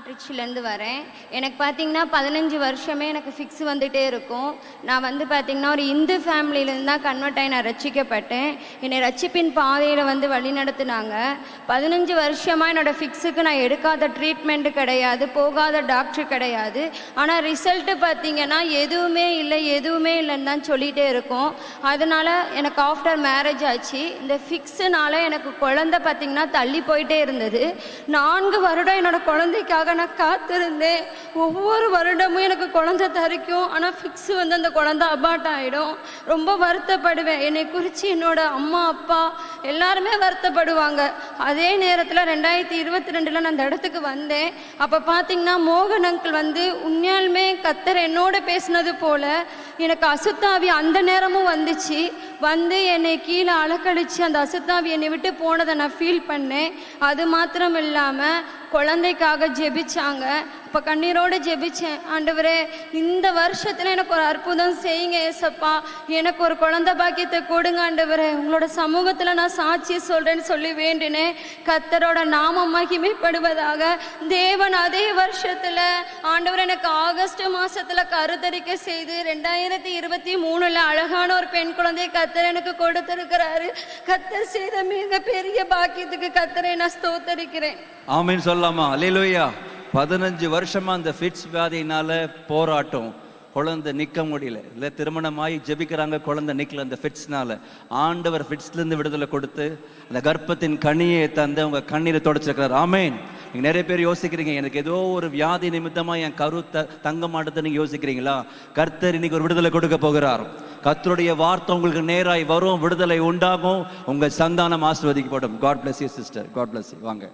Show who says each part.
Speaker 1: திருச்சிலேருந்து வரேன். எனக்கு பார்த்தீங்கன்னா 15 வருஷமே எனக்கு ஃபிக்ஸ் வந்துகிட்டே இருக்கும். நான் பார்த்தீங்கன்னா ஒரு இந்து ஃபேமிலியிலேருந்து தான் கன்வெர்ட் ஆகி நான் ரட்சிக்கப்பட்டேன். என்னை ரட்சிப்பின் பாதையில் வழி நடத்துனாங்க. 15 வருஷமாக என்னோடய ஃபிக்ஸுக்கு நான் எடுக்காத ட்ரீட்மெண்ட்டு கிடையாது, போகாத டாக்டர் கிடையாது. ஆனால் ரிசல்ட்டு பார்த்தீங்கன்னா எதுவுமே இல்லைன்னு தான் சொல்லிகிட்டே இருக்கும். அதனால் எனக்கு ஆஃப்டர் மேரேஜ் ஆச்சு. இந்த ஃபிக்ஸுனால எனக்கு குழந்தை பார்த்தீங்கன்னா தள்ளி போயிட்டே இருந்தது. 4 வருடம் என்னோடய குழந்தைக்காக நான் காத்திருந்தேன். ஒவ்வொரு வருடமும் எனக்கு குழந்தை தரிக்கும். ஆனால் ஃபிக்ஸு அந்த குழந்தை அபார்ட் ஆகிடும். ரொம்ப வருத்தப்படுவேன். என்னை குறித்து என்னோட அம்மா அப்பா எல்லாருமே வருத்தப்படுவாங்க. அதே நேரத்தில் 2022 நான் அந்த இடத்துக்கு வந்தேன். அப்போ பார்த்தீங்கன்னா மோகன் அங்கிள் உண்மையாலுமே கர்த்தர் என்னோட பேசினது போல் எனக்கு அசுத்தாவி அந்த நேரமும் வந்துச்சு. என்னை கீழே அலக்கழிச்சு அந்த அசுத்தாவி என்னை விட்டு போனதை நான் ஃபீல் பண்ணேன். அது மாத்திரம் இல்லாமல் குழந்தைக்காக ஜெபிச்சாங்க. இப்போ கண்ணீரோடு ஜெபிச்சேன். ஆண்டவரே, இந்த வருஷத்தில் எனக்கு ஒரு அற்புதம் செய்யுங்க ஏசப்பா, எனக்கு ஒரு குழந்தை பாக்கியத்தை கொடுங்க ஆண்டவரே, உங்களோட சமூகத்தில் நான் சாட்சி சொல்கிறேன்னு சொல்லி வேண்டினேன். கர்த்தரோட நாமம் மகிமைப்படுவதாக. தேவன் அதே வருஷத்தில் ஆண்டவர் எனக்கு ஆகஸ்ட் மாதத்தில் கருத்தரிக்கை செய்து 2023 அழகான ஒரு பெண் குழந்தையை கர்த்தர் எனக்கு கொடுத்திருக்கிறாரு. கர்த்தர் செய்த மிக பெரிய பாக்கியத்துக்கு கர்த்தரை நான் ஸ்தோத்தரிக்கிறேன்.
Speaker 2: ஆமென் சொல்லாமா? அல்லேலூயா. 15 வருஷமா அந்த ஃபிட்ஸ் வியாதியினால போராட்டம், குழந்தை நிற்க முடியல. இல்லை திருமணமாகி ஜெபிக்கிறாங்க, குழந்தை நிற்கல. அந்த ஃபிட்ஸ்னால ஆண்டவர் ஃபிட்ஸ்லேருந்து விடுதலை கொடுத்து அந்த கர்ப்பத்தின் கனியை தந்து அவங்க கண்ணீரை தொடச்சிருக்கிறார். ஆமேன். நீங்கள் நிறைய பேர் யோசிக்கிறீங்க, எனக்கு ஏதோ ஒரு வியாதி நிமித்தமாக என் கரு தங்க மாட்டேன்னு நீங்கள் யோசிக்கிறீங்களா? கர்த்தர் இன்னைக்கு ஒரு விடுதலை கொடுக்க போகிறார். கர்த்தருடைய வார்த்தை உங்களுக்கு நேராய் வரும், விடுதலை உண்டாகும், உங்கள் சந்தானம் ஆசீர்வதிக்கப்படும். God bless you sister. God bless you. வாங்க.